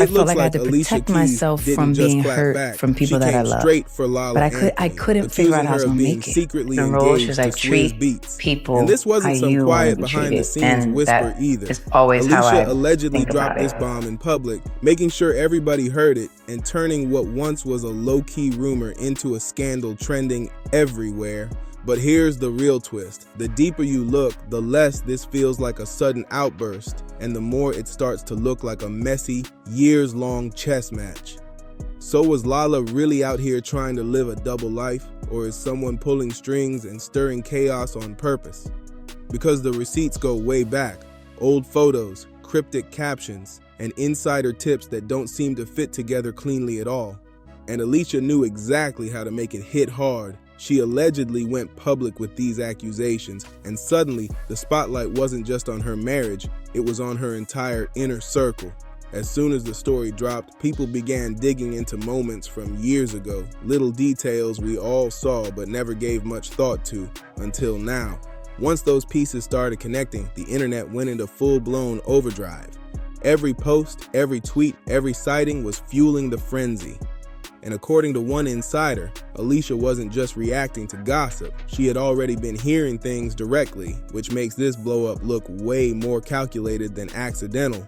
It felt looks like I had to Alicia protect Keys myself didn't from just being clap hurt back. from people She that I came love. straight for Lala But I Anthony, couldn't figure out accusing how I was her of gonna being make it. secretly The rule is engaged just to I Swizz treat Beatz. people And this how wasn't some you want to quiet be behind the treated, scenes and whisper that either. is always how Alicia I allegedly think dropped about this it. bomb in public, making sure everybody heard it and turning what once was a low-key rumor into a scandal trending everywhere. But here's the real twist. The deeper you look, the less this feels like a sudden outburst, and the more it starts to look like a messy, years-long chess match. So was Lala really out here trying to live a double life, or is someone pulling strings and stirring chaos on purpose? Because the receipts go way back, old photos, cryptic captions, and insider tips that don't seem to fit together cleanly at all. And Alicia knew exactly how to make it hit hard. She allegedly went public with these accusations, and suddenly the spotlight wasn't just on her marriage, it was on her entire inner circle. As soon as the story dropped, people began digging into moments from years ago, little details we all saw but never gave much thought to, until now. Once those pieces started connecting, the internet went into full-blown overdrive. Every post, every tweet, every sighting was fueling the frenzy. And according to one insider, Alicia wasn't just reacting to gossip. She had already been hearing things directly, which makes this blow-up look way more calculated than accidental.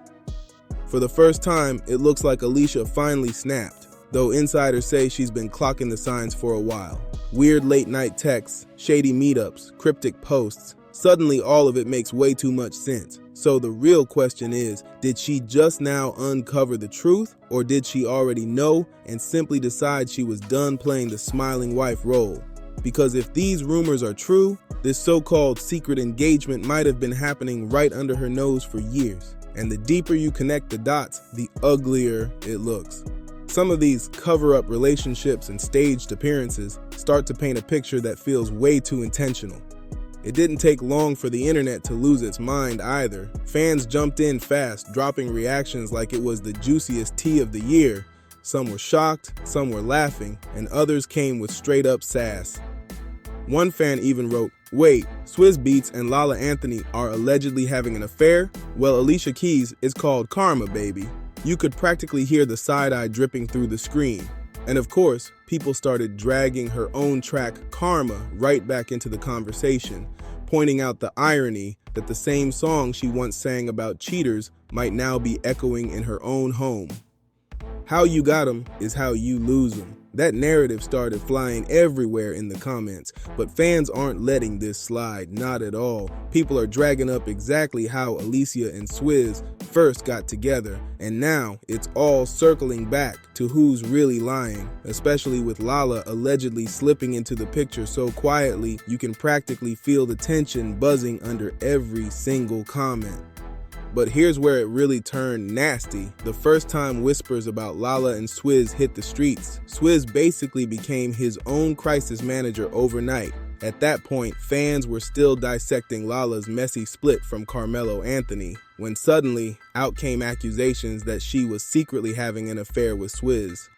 For the first time, it looks like Alicia finally snapped, though insiders say she's been clocking the signs for a while. Weird late-night texts, shady meetups, cryptic posts. Suddenly, all of it makes way too much sense. So the real question is, did she just now uncover the truth, or did she already know and simply decide she was done playing the smiling wife role? Because if these rumors are true, this so-called secret engagement might have been happening right under her nose for years. And the deeper you connect the dots, the uglier it looks. Some of these cover-up relationships and staged appearances start to paint a picture that feels way too intentional. It didn't take long for the internet to lose its mind either. Fans jumped in fast, dropping reactions like it was the juiciest tea of the year. Some were shocked, some were laughing, and others came with straight-up sass. One fan even wrote, "Wait, Swizz Beatz and Lala Anthony are allegedly having an affair? Well, Alicia Keys is called Karma, baby." You could practically hear the side-eye dripping through the screen. And of course, people started dragging her own track, Karma, right back into the conversation, pointing out the irony that the same song she once sang about cheaters might now be echoing in her own home. How you got 'em is how you lose 'em. That narrative started flying everywhere in the comments, but fans aren't letting this slide, not at all. People are dragging up exactly how Alicia and Swizz first got together, and now it's all circling back to who's really lying, especially with Lala allegedly slipping into the picture so quietly you can practically feel the tension buzzing under every single comment. But here's where it really turned nasty. The first time whispers about Lala and Swizz hit the streets, Swizz basically became his own crisis manager overnight. At that point, fans were still dissecting Lala's messy split from Carmelo Anthony, when suddenly, out came accusations that she was secretly having an affair with Swizz.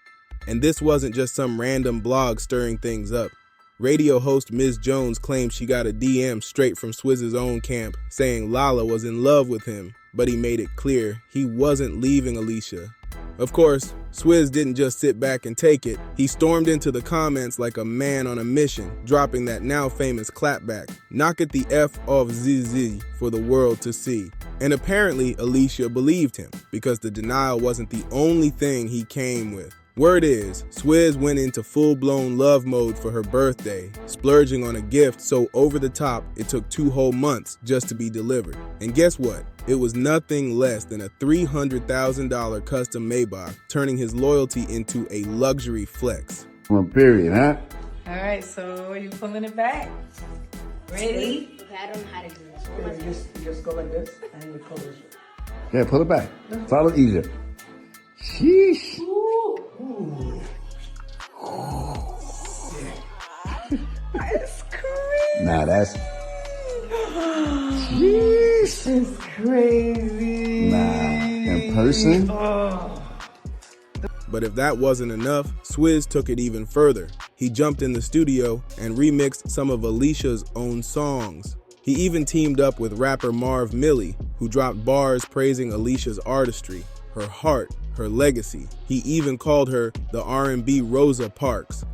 And this wasn't just some random blog stirring things up. Radio host Ms. Jones claimed she got a DM straight from Swizz's own camp, saying Lala was in love with him, but he made it clear he wasn't leaving Alicia. Of course, Swizz didn't just sit back and take it. He stormed into the comments like a man on a mission, dropping that now famous clapback, "Knock it the F off ZZ for the world to see." And apparently Alicia believed him, because the denial wasn't the only thing he came with. Word is, Swizz went into full-blown love mode for her birthday, splurging on a gift so over the top it took 2 whole months just to be delivered. And guess what? It was nothing less than a $300,000 custom Maybach, turning his loyalty into a luxury flex. Well, period, huh? All right, so you pulling it back? Ready? Okay, I don't know how to do this. You just go like this and you pull this. Yeah, pull it back. Follow easier. Sheesh. That's crazy. Nah, that's... Sheesh. It's crazy. Nah, in person? But if that wasn't enough, Swizz took it even further. He jumped in the studio and remixed some of Alicia's own songs. He even teamed up with rapper Marv Milley, who dropped bars praising Alicia's artistry. her heart, her legacy. He even called her the R&B Rosa Parks.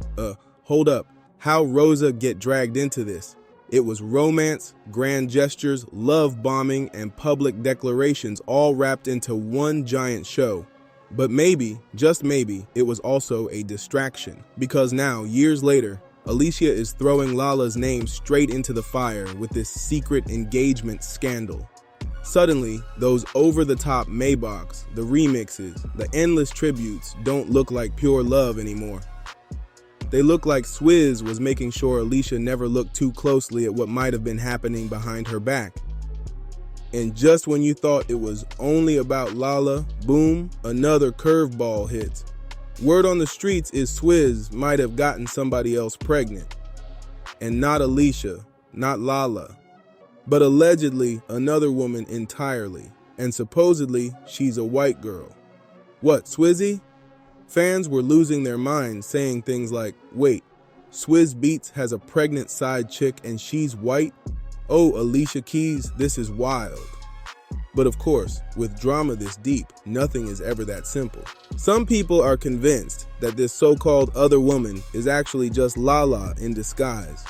Hold up. How Rosa get dragged into this? It was romance, grand gestures, love bombing, and public declarations all wrapped into one giant show. But maybe, just maybe, it was also a distraction. Because now, years later, Alicia is throwing Lala's name straight into the fire with this secret engagement scandal. Suddenly, those over-the-top Maybachs, the remixes, the endless tributes don't look like pure love anymore. They look like Swizz was making sure Alicia never looked too closely at what might have been happening behind her back. And just when you thought it was only about Lala, boom, another curveball hits. Word on the streets is Swizz might have gotten somebody else pregnant. And not Alicia, not Lala, but allegedly another woman entirely. And supposedly she's a white girl. What, Swizzy? Fans were losing their minds saying things like, wait, Swizz Beatz has a pregnant side chick and she's white? Oh, Alicia Keys, this is wild. But of course, with drama this deep, nothing is ever that simple. Some people are convinced that this so-called other woman is actually just Lala in disguise.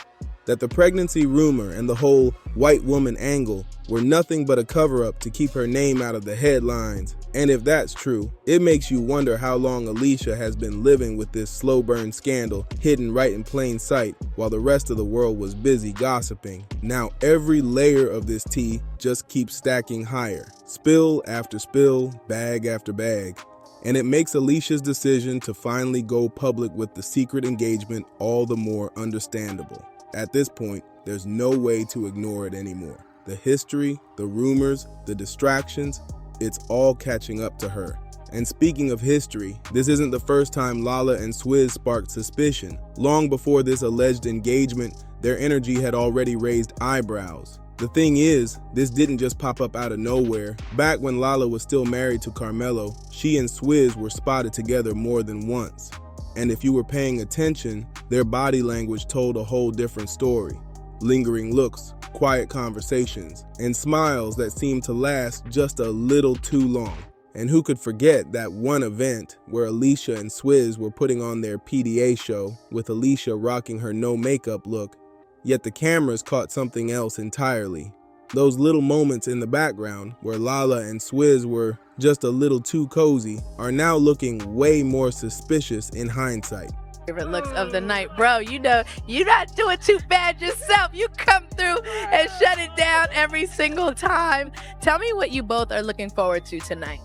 That the pregnancy rumor and the whole white woman angle were nothing but a cover-up to keep her name out of the headlines. And if that's true, it makes you wonder how long Alicia has been living with this slow burn scandal hidden right in plain sight while the rest of the world was busy gossiping. Now every layer of this tea just keeps stacking higher. Spill after spill, bag after bag. And it makes Alicia's decision to finally go public with the secret engagement all the more understandable. At this point, there's no way to ignore it anymore. The history, the rumors, the distractions, it's all catching up to her. And speaking of history, this isn't the first time Lala and Swizz sparked suspicion. Long before this alleged engagement, their energy had already raised eyebrows. The thing is, this didn't just pop up out of nowhere. Back when Lala was still married to Carmelo, she and Swizz were spotted together more than once. And if you were paying attention, their body language told a whole different story. Lingering looks, quiet conversations, and smiles that seemed to last just a little too long. And who could forget that one event where Alicia and Swizz were putting on their PDA show, with Alicia rocking her no makeup look, yet the cameras caught something else entirely. Those little moments in the background where Lala and Swizz were just a little too cozy are now looking way more suspicious in hindsight. Favorite looks of the night, bro. You know, you're not doing too bad yourself. You come through and shut it down every single time. Tell me what you both are looking forward to tonight.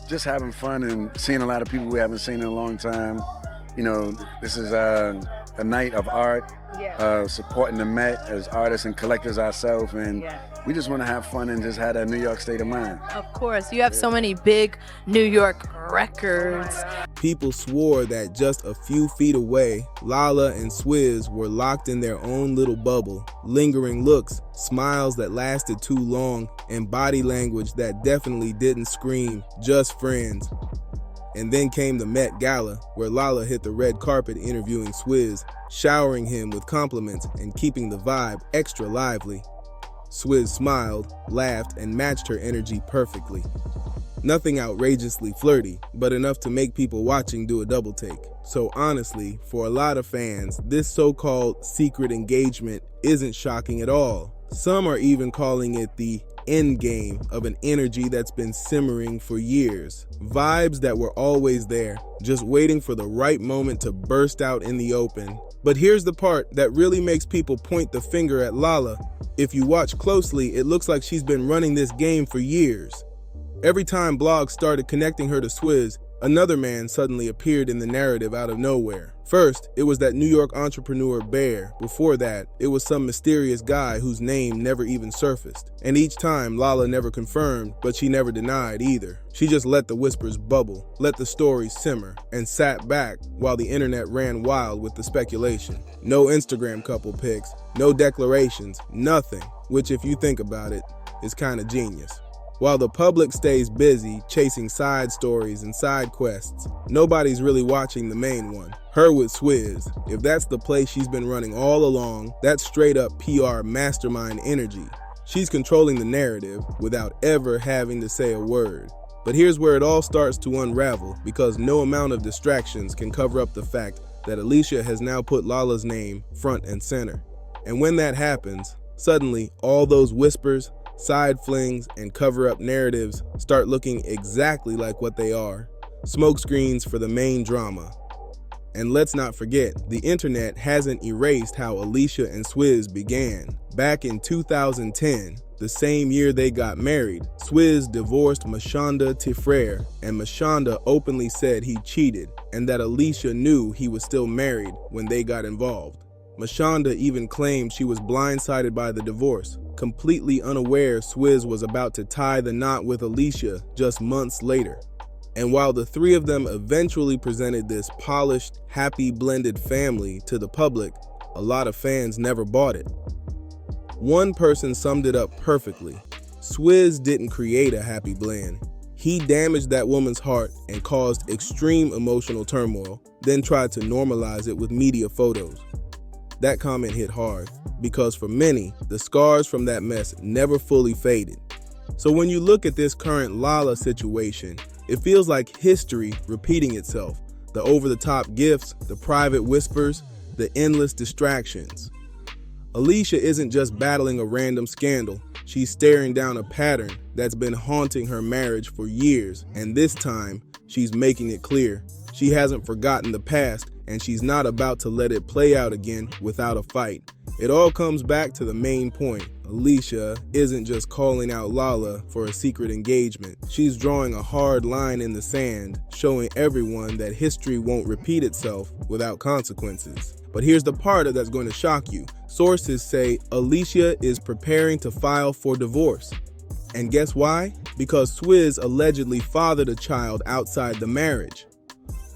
Just having fun and seeing a lot of people we haven't seen in a long time. You know, this is a night of art, supporting the Met as artists and collectors ourselves, and we just want to have fun and just have that New York state of mind. Of course, you have so many big New York records. People swore that just a few feet away, Lala and Swizz were locked in their own little bubble. Lingering looks, smiles that lasted too long, and body language that definitely didn't scream, just friends. And then came the Met Gala, where Lala hit the red carpet interviewing Swizz, showering him with compliments and keeping the vibe extra lively. Swizz smiled, laughed, and matched her energy perfectly. Nothing outrageously flirty, but enough to make people watching do a double take. So honestly, for a lot of fans, this so-called secret engagement isn't shocking at all. Some are even calling it the end game of an energy that's been simmering for years. Vibes that were always there, just waiting for the right moment to burst out in the open. But here's the part that really makes people point the finger at Lala. If you watch closely, it looks like she's been running this game for years. Every time blogs started connecting her to Swizz, another man suddenly appeared in the narrative out of nowhere. First, it was that New York entrepreneur Bear. Before that, it was some mysterious guy whose name never even surfaced. And each time, Lala never confirmed, but she never denied either. She just let the whispers bubble, let the stories simmer, and sat back while the internet ran wild with the speculation. No Instagram couple pics, no declarations, nothing, which if you think about it, is kind of genius. While the public stays busy chasing side stories and side quests, nobody's really watching the main one. Her with Swizz. If that's the play she's been running all along, that's straight up PR mastermind energy. She's controlling the narrative without ever having to say a word. But here's where it all starts to unravel, because no amount of distractions can cover up the fact that Alicia has now put Lala's name front and center. And when that happens, suddenly all those whispers, side flings, and cover-up narratives start looking exactly like what they are: smokescreens for the main drama. And let's not forget, the internet hasn't erased how Alicia and Swizz began. Back in 2010, the same year they got married, Swizz divorced Mashonda Tifrere, and Mashonda openly said he cheated and that Alicia knew he was still married when they got involved. Mashonda even claimed she was blindsided by the divorce, completely unaware Swizz was about to tie the knot with Alicia just months later. And while the three of them eventually presented this polished, happy blended family to the public, a lot of fans never bought it. One person summed it up perfectly: Swizz didn't create a happy blend. He damaged that woman's heart and caused extreme emotional turmoil, then tried to normalize it with media photos. That comment hit hard, because for many, the scars from that mess never fully faded. So when you look at this current Lala situation, it feels like history repeating itself. The over-the-top gifts, the private whispers, the endless distractions. Alicia isn't just battling a random scandal, she's staring down a pattern that's been haunting her marriage for years, and this time, she's making it clear. She hasn't forgotten the past, and she's not about to let it play out again without a fight. It all comes back to the main point. Alicia isn't just calling out Lala for a secret engagement. She's drawing a hard line in the sand, showing everyone that history won't repeat itself without consequences. But here's the part that's going to shock you. Sources say Alicia is preparing to file for divorce. And guess why? Because Swizz allegedly fathered a child outside the marriage.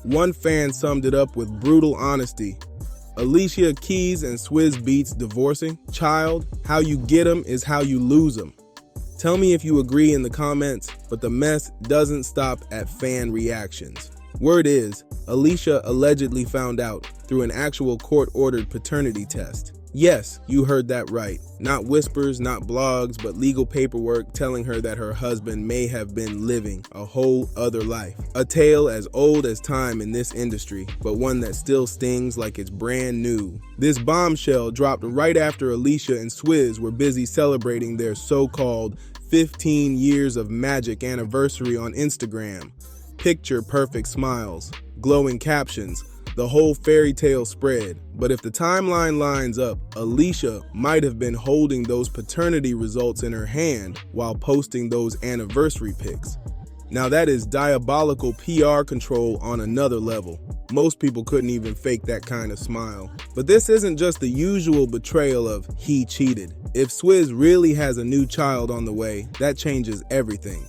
One fan summed it up with brutal honesty: Alicia Keys and Swizz Beatz divorcing? Child, how you get them is how you lose them. Tell me if you agree in the comments, but the mess doesn't stop at fan reactions. Word is, Alicia allegedly found out through an actual court-ordered paternity test. Yes, you heard that right. Not whispers, not blogs, but legal paperwork telling her that her husband may have been living a whole other life. A tale as old as time in this industry, but one that still stings like it's brand new. This bombshell dropped right after Alicia and Swizz were busy celebrating their so-called 15 years of magic anniversary on Instagram. Picture perfect smiles, glowing captions, the whole fairy tale spread. But if the timeline lines up, Alicia might have been holding those paternity results in her hand while posting those anniversary pics. Now that is diabolical PR control on another level. Most people couldn't even fake that kind of smile. But this isn't just the usual betrayal of he cheated. If Swizz really has a new child on the way, that changes everything.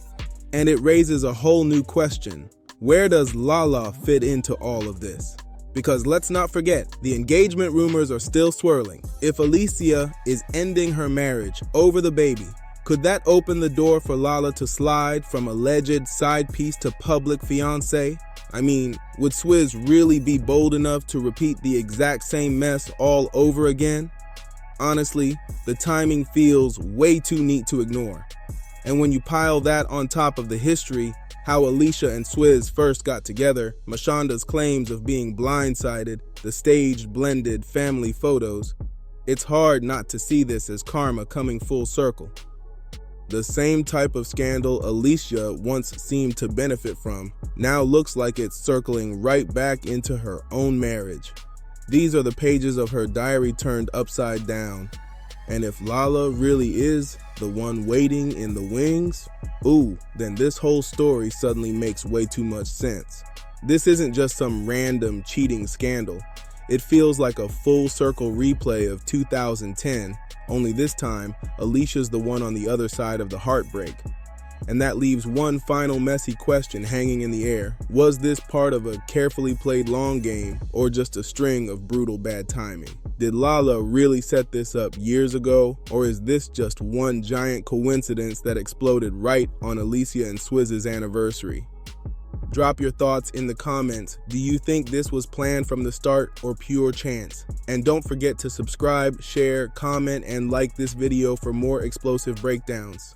And it raises a whole new question. Where does Lala fit into all of this? Because let's not forget, the engagement rumors are still swirling. If Alicia is ending her marriage over the baby, could that open the door for Lala to slide from alleged side piece to public fiancé? I mean, would Swizz really be bold enough to repeat the exact same mess all over again? Honestly, the timing feels way too neat to ignore. And when you pile that on top of the history, how Alicia and Swizz first got together, Mashonda's claims of being blindsided, the staged blended family photos, it's hard not to see this as karma coming full circle. The same type of scandal Alicia once seemed to benefit from now looks like it's circling right back into her own marriage. These are the pages of her diary turned upside down. And if Lala really is the one waiting in the wings, then this whole story suddenly makes way too much sense. This isn't just some random cheating scandal. It feels like a full circle replay of 2010, only this time, Alicia's the one on the other side of the heartbreak. And that leaves one final messy question hanging in the air. Was this part of a carefully played long game, or just a string of brutal bad timing? Did Lala really set this up years ago, or is this just one giant coincidence that exploded right on Alicia and Swizz's anniversary? Drop your thoughts in the comments. Do you think this was planned from the start or pure chance? And don't forget to subscribe, share, comment, and like this video for more explosive breakdowns.